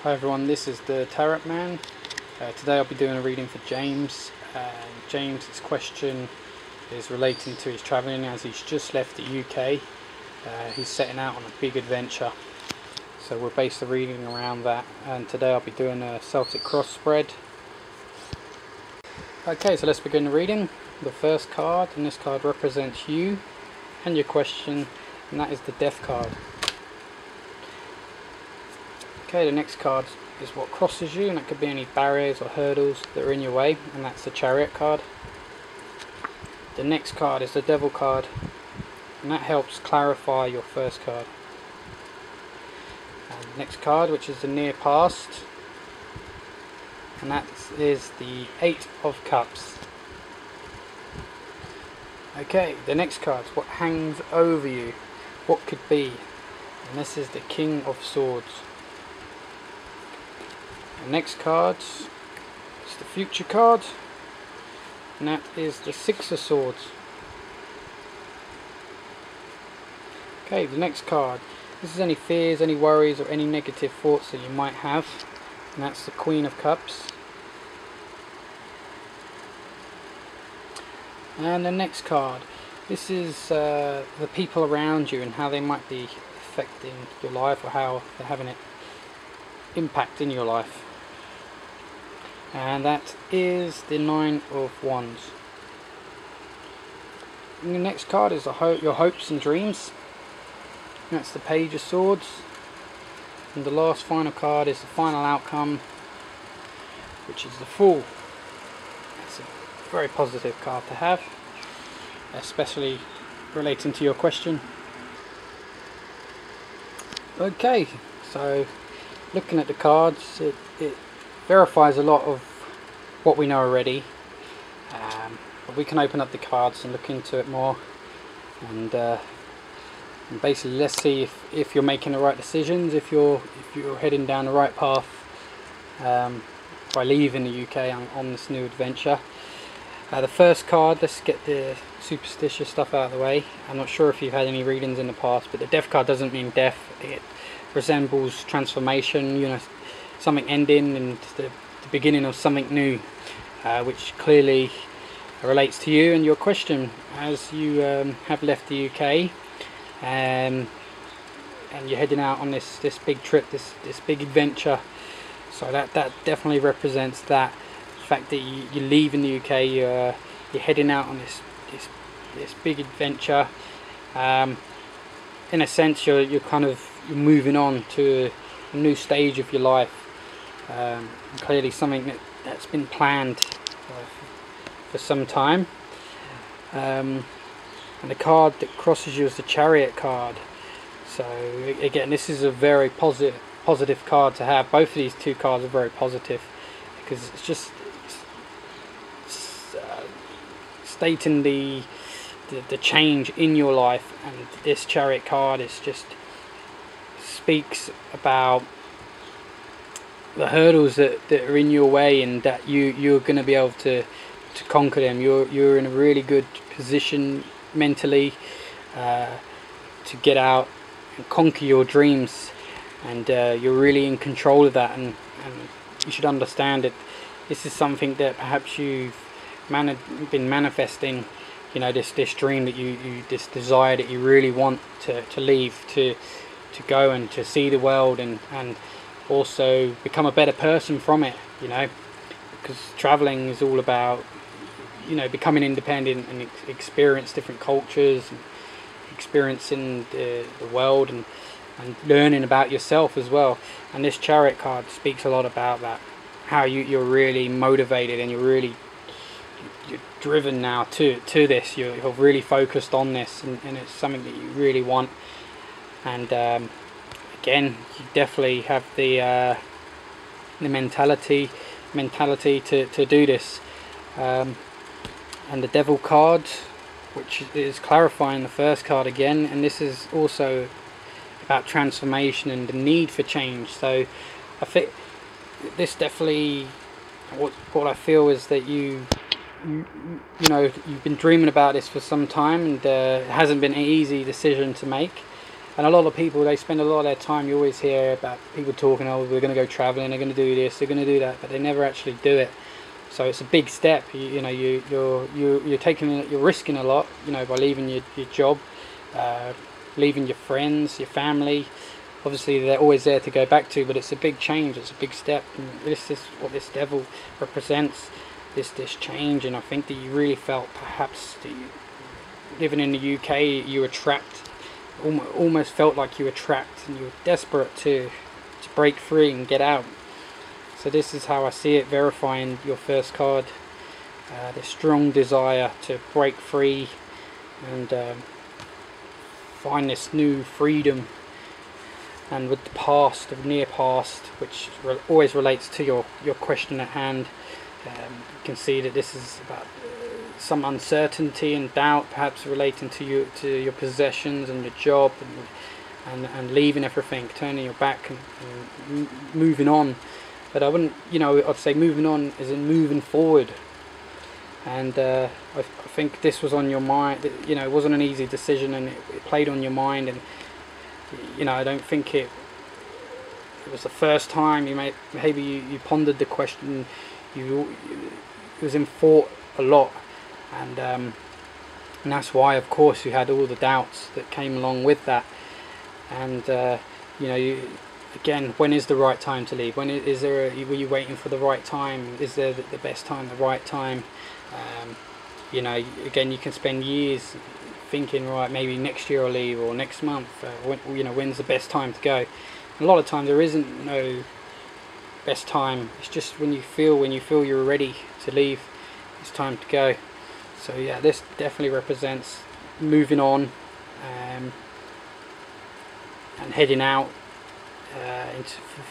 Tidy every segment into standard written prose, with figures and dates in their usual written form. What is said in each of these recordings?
Hi everyone, this is the Tarot Man. Today I'll be doing a reading for James. James's question is relating to his travelling as he's just left the UK. He's setting out on a big adventure. So we'll base the reading around that, and today I'll be doing a Celtic cross spread. Okay, so let's begin the reading. The first card, and this card represents you and your question, and that is the Death card. Okay, the next card is what crosses you, and that could be any barriers or hurdles that are in your way, and that's the Chariot card. The next card is the Devil card, and that helps clarify your first card. And the next card, which is the Near Past, and that is the Eight of Cups. Okay, the next card is what hangs over you, what could be, and this is the King of Swords. The next card is the Future card, and that is the Six of Swords. Okay, the next card, this is any fears, any worries or any negative thoughts that you might have, and that's the Queen of Cups. And the next card, this is the people around you and how they might be affecting your life, or how they're having an impact in your life. And that is the Nine of Wands. And the next card is your hopes and dreams. And that's the Page of Swords. And the last final card is the final outcome, which is the Fool. That's a very positive card to have, especially relating to your question. Okay, so looking at the cards, it verifies a lot of what we know already, but we can open up the cards and look into it more, and basically let's see if you're making the right decisions, if you're heading down the right path by leaving the UK on this new adventure. The first card, let's get the superstitious stuff out of the way. I'm not sure if you've had any readings in the past, but the Death card doesn't mean death. It resembles transformation, you know, something ending and the beginning of something new, which clearly relates to you and your question, as you have left the UK and you're heading out on this big trip, this big adventure. So that definitely represents that fact that you're leaving the UK, you're heading out on this big adventure. In a sense, you're moving on to a new stage of your life. Clearly something that's been planned for some time. And the card that crosses you is the Chariot card. So again, this is a very positive card to have. Both of these two cards are very positive, because it's just stating the change in your life, and this Chariot card is just speaks about the hurdles that are in your way, and that you're going to be able to conquer them. You're in a really good position mentally to get out and conquer your dreams, and you're really in control of that, and you should understand that this is something that perhaps you've been manifesting, you know, this dream that this desire that you really want to leave, to go and to see the world, and also become a better person from it, you know, because traveling is all about, you know, becoming independent and experience different cultures, and experiencing the world, and learning about yourself as well. And this Chariot card speaks a lot about that, how you're really motivated, and you're driven now to this. You're really focused on this, and it's something that you really want. And again, you definitely have the mentality to do this. And the Devil card, which is clarifying the first card again, and this is also about transformation and the need for change. So I think this definitely, what I feel is that you know, you've been dreaming about this for some time, and it hasn't been an easy decision to make. And a lot of people, they spend a lot of their time, you always hear about people talking, oh, we're going to go travelling, they're going to do this, they're going to do that, but they never actually do it. So it's a big step. You're taking, you're risking a lot, you know, by leaving your job, leaving your friends, your family. Obviously they're always there to go back to, but it's a big change, it's a big step, and this is what this devil represents, this change. And I think that you really felt perhaps that living in the UK, you were trapped, almost felt like you were trapped, and you were desperate to break free and get out. So this is how I see it, verifying your first card, the strong desire to break free and find this new freedom. And with the past, the near past, which always relates to your question at hand, you can see that this is about some uncertainty and doubt, perhaps relating to your possessions and your job, and leaving everything, turning your back and moving on. But I wouldn't, you know, I'd say moving on as in moving forward. And I think this was on your mind. You know, it wasn't an easy decision, and it played on your mind. And you know, I don't think it was the first time maybe you pondered the question. It was in thought a lot, and that's why, of course, you had all the doubts that came along with that. And you know, again, when is the right time to leave? When is there? Were you waiting for the right time? Is there the best time, the right time? You know, again, you can spend years thinking, right, maybe next year I'll leave, or next month. You know, when's the best time to go? And a lot of times there isn't no best time. It's just when you feel you're ready to leave, it's time to go. So yeah, this definitely represents moving on and heading out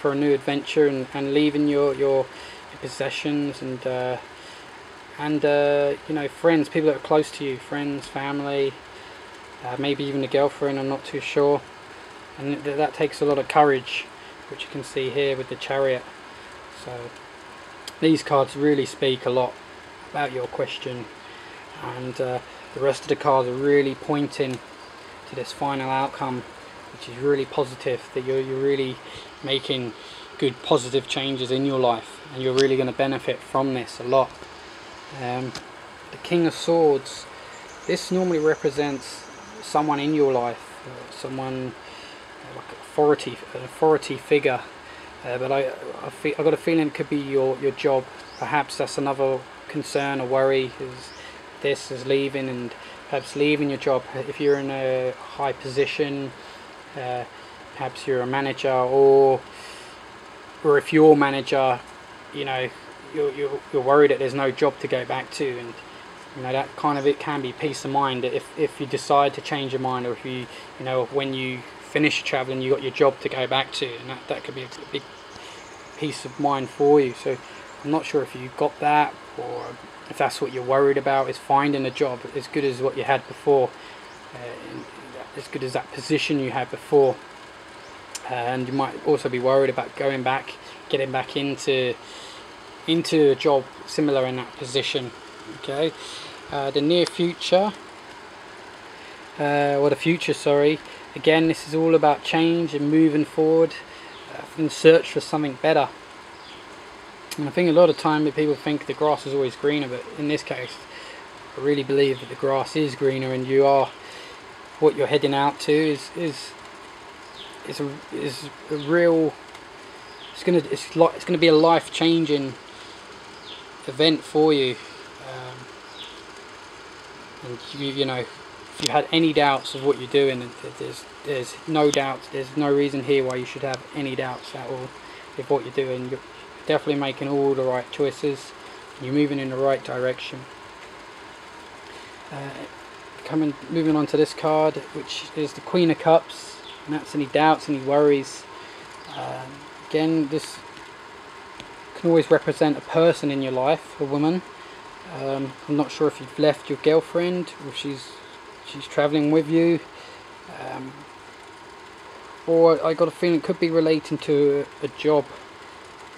for a new adventure, and leaving your possessions and you know, friends, people that are close to you, friends, family, maybe even a girlfriend, I'm not too sure. And that takes a lot of courage, which you can see here with the Chariot. So these cards really speak a lot about your question, and the rest of the cards are really pointing to this final outcome, which is really positive, that you're really making good positive changes in your life, and you're really going to benefit from this a lot. The King of Swords, this normally represents someone in your life, someone like an authority figure, but I got a feeling it could be your job. Perhaps that's another concern or worry, is leaving, and perhaps leaving your job. If you're in a high position, perhaps you're a manager, or if you're a manager, you know, you're worried that there's no job to go back to. And you know, that kind of, it can be peace of mind if you decide to change your mind, or if you know, when you finish traveling, you got your job to go back to, and that could be a big peace of mind for you. So I'm not sure if you got that, or if that's what you're worried about, is finding a job as good as what you had before, as good as that position you had before. And you might also be worried about getting back into a job similar in that position. Okay, the near future, or the future, sorry. Again, this is all about change and moving forward, in search for something better. And I think a lot of time people think the grass is always greener, but in this case, I really believe that the grass is greener, and what you're heading out to is a real. It's gonna be a life-changing event for you. And you know, if you had any doubts of what you're doing, there's no doubts. There's no reason here why you should have any doubts at all with what you're doing. You're definitely making all the right choices. You're moving in the right direction. Moving on to this card, which is the Queen of Cups, and that's any doubts, any worries. Again, this can always represent a person in your life, a woman. I'm not sure if you've left your girlfriend, or if she's travelling with you, or I got a feeling it could be relating to a job.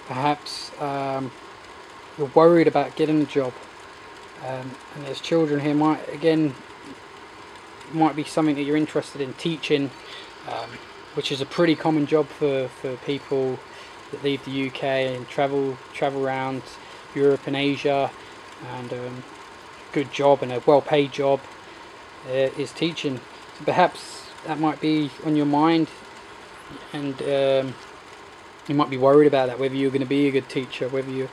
Perhaps you're worried about getting a job, and there's children here. Might be something that you're interested in teaching, which is a pretty common job for people that leave the UK and travel around Europe and Asia, and good job and a well-paid job is teaching. So perhaps that might be on your mind, and you might be worried about that, whether you're going to be a good teacher, whether you're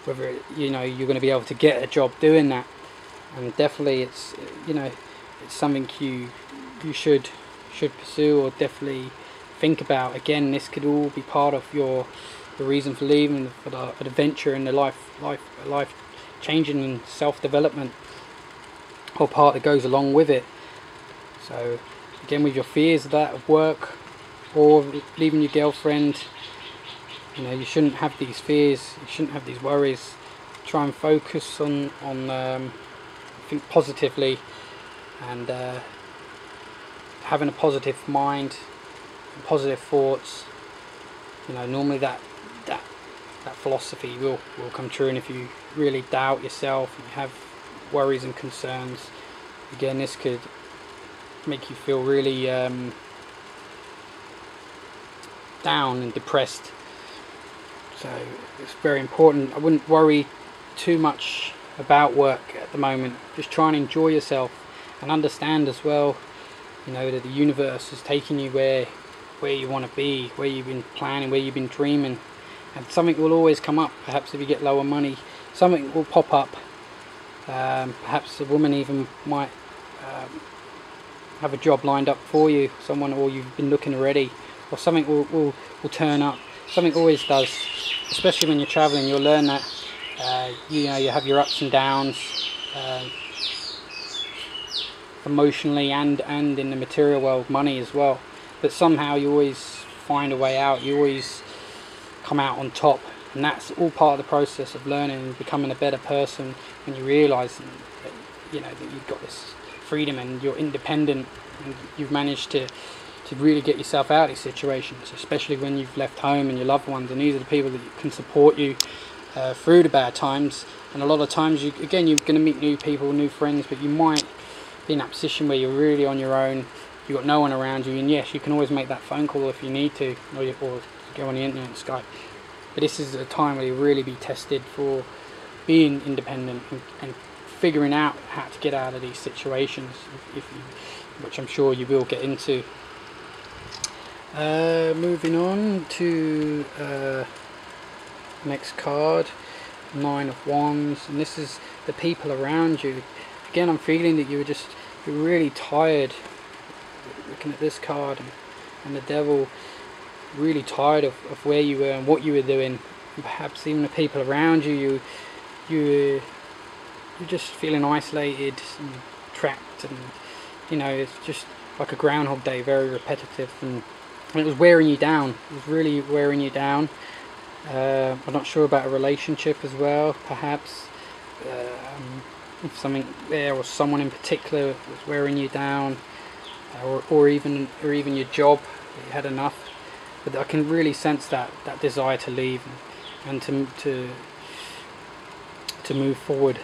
going to be able to get a job doing that. And definitely it's something you should pursue, or definitely think about. Again, this could all be part of the reason for leaving, for the adventure and the life changing and self-development, or part that goes along with it. So again, with your fears of that, of work or leaving your girlfriend, you shouldn't have these fears, you shouldn't have these worries. Try and focus on think positively, and having a positive mind, positive thoughts. Normally that philosophy will come true. And if you really doubt yourself and you have worries and concerns, again, this could make you feel really down and depressed. So it's very important. I wouldn't worry too much about work at the moment. Just try and enjoy yourself, and understand as well, that the universe is taking you where you want to be, where you've been planning, where you've been dreaming. And something will always come up. Perhaps if you get lower money, something will pop up. Perhaps a woman even might have a job lined up for you, someone, or you've been looking already, or something will turn up. Something always does, especially when you're traveling. You'll learn that you have your ups and downs, emotionally and in the material world, money as well, but somehow you always find a way out. You always come out on top, and that's all part of the process of learning and becoming a better person, when you realise that that you've got this freedom and you're independent, and you've managed to really get yourself out of these situations, especially when you've left home and your loved ones, and these are the people that can support you through the bad times. And a lot of times you're going to meet new people, new friends, but you might be in that position where you're really on your own, you've got no one around you. And yes, you can always make that phone call if you need to, or go on the internet and Skype, but this is a time where you really be tested for being independent and figuring out how to get out of these situations, which I'm sure you will get into. Moving on to next card, 9 of Wands, and this is the people around you. Again, I'm feeling that you're really tired. Looking at this card and the Devil, really tired of where you were and what you were doing, and perhaps even the people around you. You're just feeling isolated and trapped, and it's just like a Groundhog Day, very repetitive, and it was wearing you down. It was really wearing you down. I'm not sure about a relationship as well, perhaps. If something there or someone in particular was wearing you down, or even your job, you had enough. But I can really sense that desire to leave and to move forward.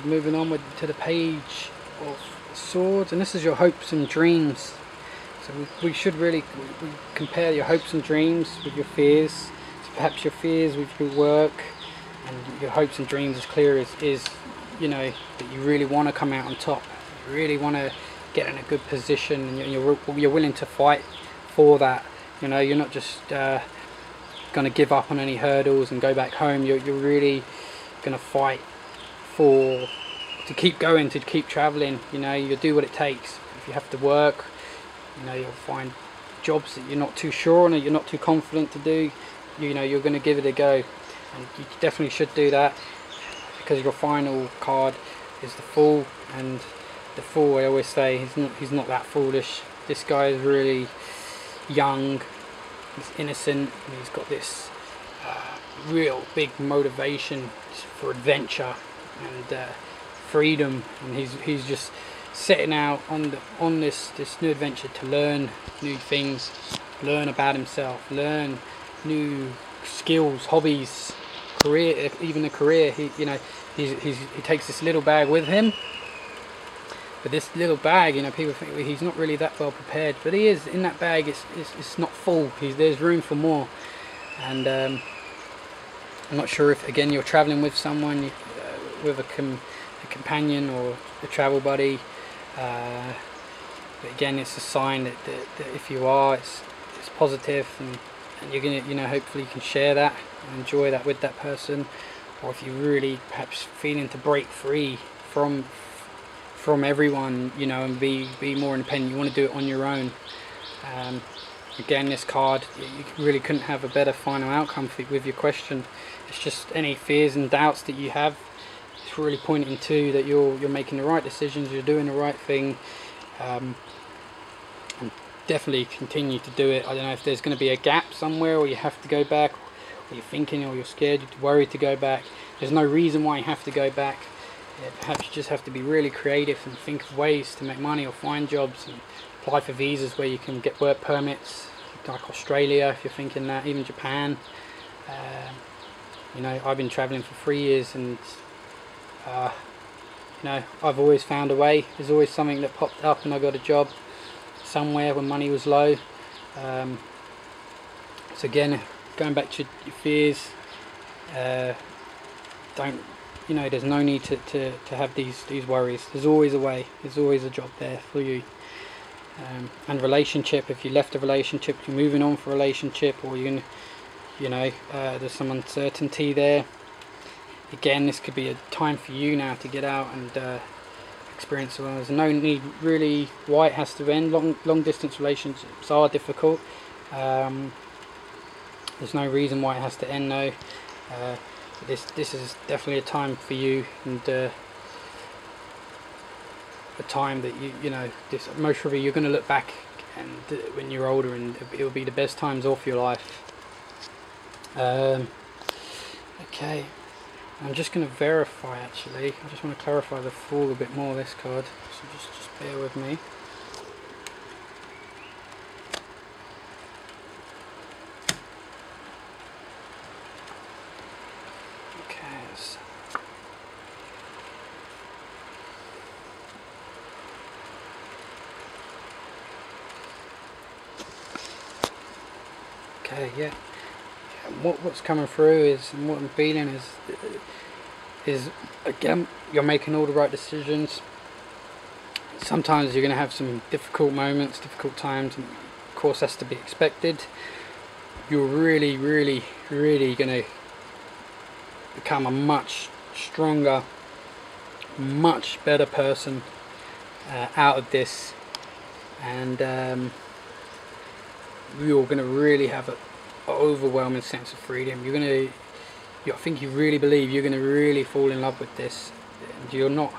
Moving on to the Page of Swords, and this is your hopes and dreams. So we should really compare your hopes and dreams with your fears. So perhaps your fears with your work, and your hopes and dreams as clear as that you really want to come out on top. You really want to get in a good position, and you're willing to fight for that. You're not just going to give up on any hurdles and go back home. You're really going to fight to keep going, to keep traveling. You'll do what it takes. If you have to work, you'll find jobs that you're not too sure on, or you're not too confident to do. You're going to give it a go, and you definitely should do that, because your final card is the Fool, and the Fool, I always say, he's not that foolish. This guy is really young, he's innocent, and he's got this real big motivation for adventure and freedom, and he's just setting out on this new adventure to learn new things, learn about himself, learn new skills, hobbies, career, even a career. He takes this little bag with him, But this little bag, you know, people think he's not really that well prepared, but he is. In that bag, it's not full. There's room for more. And I'm not sure if, again, you're traveling with someone, with a companion or a travel buddy. But again, it's a sign that if you are, it's positive, and you're gonna, you know, hopefully you can share that and enjoy that with that person. Or if you're really perhaps feeling to break free from everyone, you know, and be more independent, you want to do it on your own. Again, this card, you really couldn't have a better final outcome with your question. It's just any fears and doubts that you have. It's really pointing to that you're making the right decisions, you're doing the right thing, and definitely continue to do it. I don't know if there's going to be a gap somewhere, or you have to go back, or you're thinking, or you're scared, you're worried to go back. There's no reason why you have to go back. Perhaps you just have to be really creative and think of ways to make money, or find jobs and apply for visas where you can get work permits, like Australia if you're thinking that, even Japan. You know, I've been traveling for 3 years, and you know, I've always found a way. There's always something that popped up, and I got a job somewhere when money was low. So again, going back to your fears, don't, you know, there's no need to have these worries. There's always a way. There's always a job there for you. And relationship, if you left a relationship, you're moving on for a relationship, or you're gonna, you know, there's some uncertainty there. Again, this could be a time for you now to get out and experience the world. There's no need really why it has to end. Long distance relationships are difficult. There's no reason why it has to end though. This is definitely a time for you, and a time that you know, this most probably you're going to look back and when you're older, and it will be the best times of your life. Okay, I'm just going to verify, actually. I just want to clarify the fool a bit more, this card, so just bear with me. Okay, yeah. What's coming through is, and what I'm feeling is again, you're making all the right decisions. Sometimes you're going to have some difficult moments, difficult times, and of course that's to be expected. You're really going to become a much stronger, much better person out of this, and you're going to really have an overwhelming sense of freedom. You're going to, I think you really believe you're going to really fall in love with this, and you're not,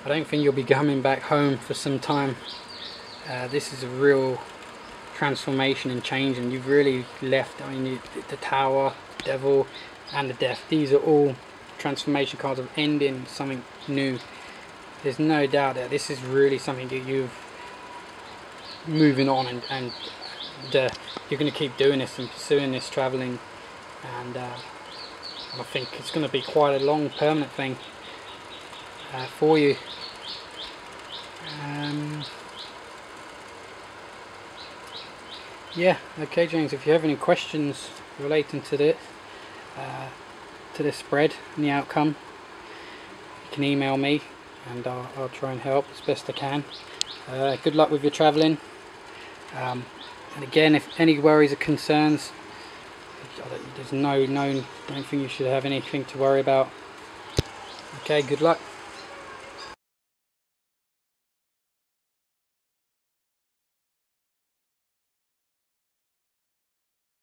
I don't think you'll be coming back home for some time. This is a real transformation and change, and you've really left. I mean, the Tower, the Devil, and the Death, these are all transformation cards of ending something new. There's no doubt that this is really something that you've moving on, and you're going to keep doing this and pursuing this, traveling, and I think it's going to be quite a long permanent thing for you. Yeah, okay James, if you have any questions relating to this spread and the outcome, you can email me, and I'll try and help as best I can. Good luck with your travelling. And again, if any worries or concerns, there's don't think you should have anything to worry about. Okay, good luck.